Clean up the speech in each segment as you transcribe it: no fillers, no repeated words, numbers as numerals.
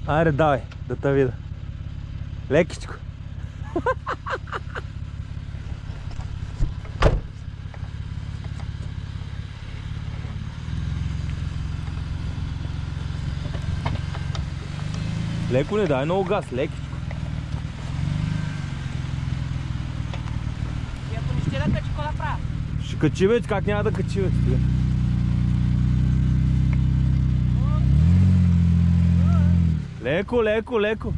Айде, давай, да те видя. Лекичко. Леко не дай много газ, лекичко. И ако не ще да качи, какво да правя? Ще качи, бе, как няма да качи, бе? Леко, леко, леко.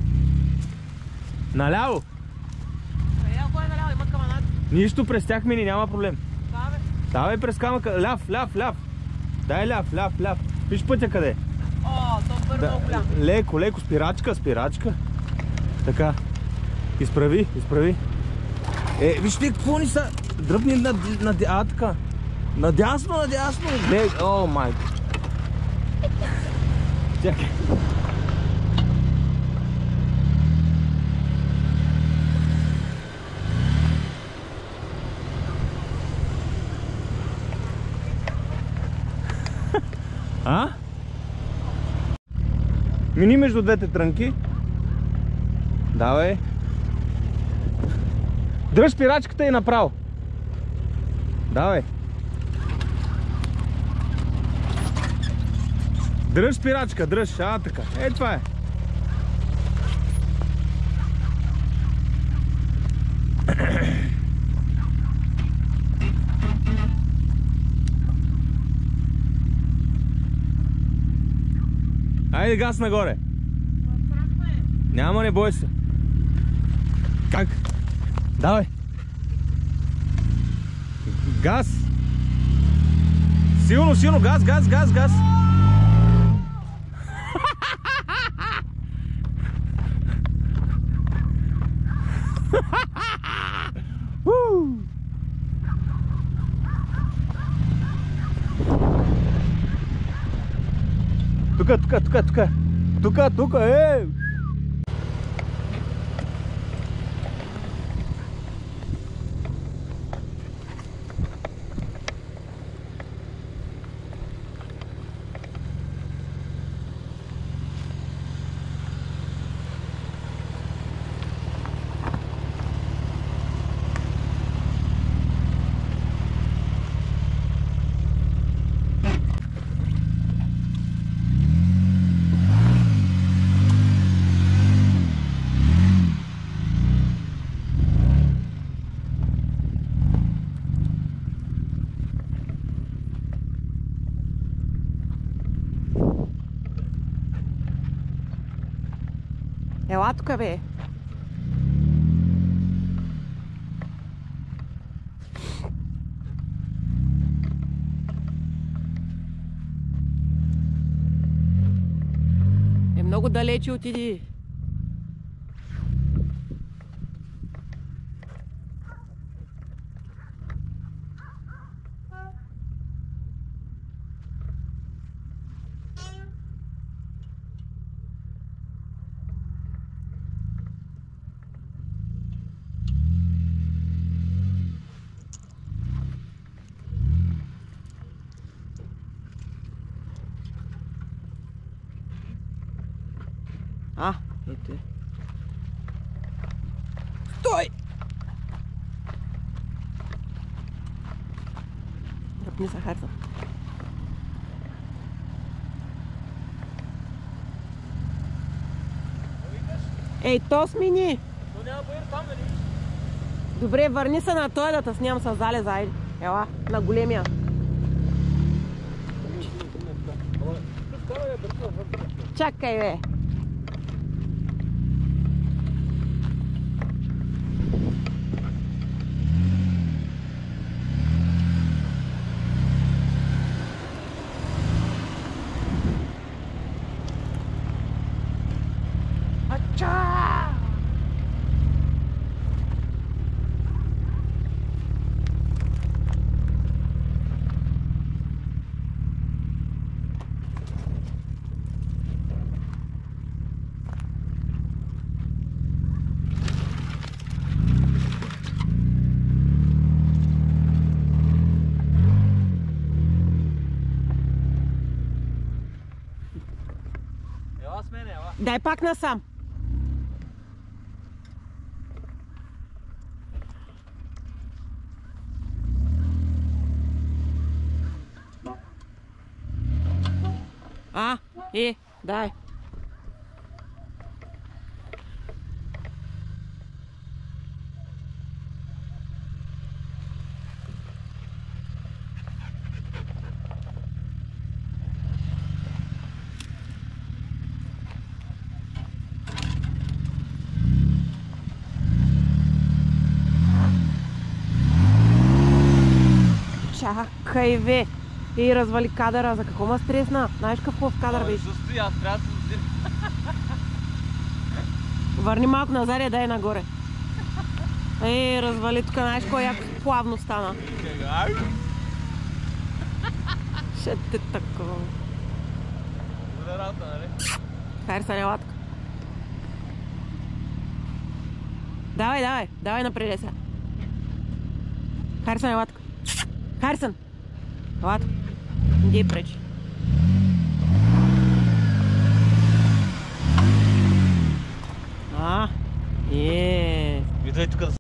Наляво. Кой е наляво? Има каманат. Нищо, през тях мини, няма проблем. Да, бе. Давай през камъка. Ляв, ляв, ляв. Дай ляв, ляв, ляв. Виж пътя къде е. О, то е много голям. Леко, леко, спирачка, спирачка. Така. Изправи, изправи. Виж ли какво ни са? Дръпни а, така. Надясно, надясно. О, майко. Чакай. А? Мини между двете трънки. Давай. Дръж спирачката и направо. Давай. Дръж спирачка, дръж. Така. Това е. Айде газ нагоре. Няма, не бой се. Как? Давай. Газ. Силно, силно. Газ, газ, газ, газ. Тука, тука, тука, тука. Тука, тука, Ела тук, бе. Много далече отиди. Ето е. Стой! Дръпни се, харта. Ей, то смени! То няма боир там, нали? Добре, върни се на той да те снимам с залеза, айде. Ела, на големия. Чакай, бе! Дай пак насам. Дай. Чакай, бе. И развали кадъра. За какво ма стресна? Знаеш какво в кадър беше? Застои, аз трябва да се... Върни малко назад и дай нагоре. Развали тук, знаеш кой яко плавно стана. Ще те такова. Добре работа, нали? Хайде са латка. Давай напред сега. Харисън е латка. Харисън! Латка. Иди пречи. Идвай тук да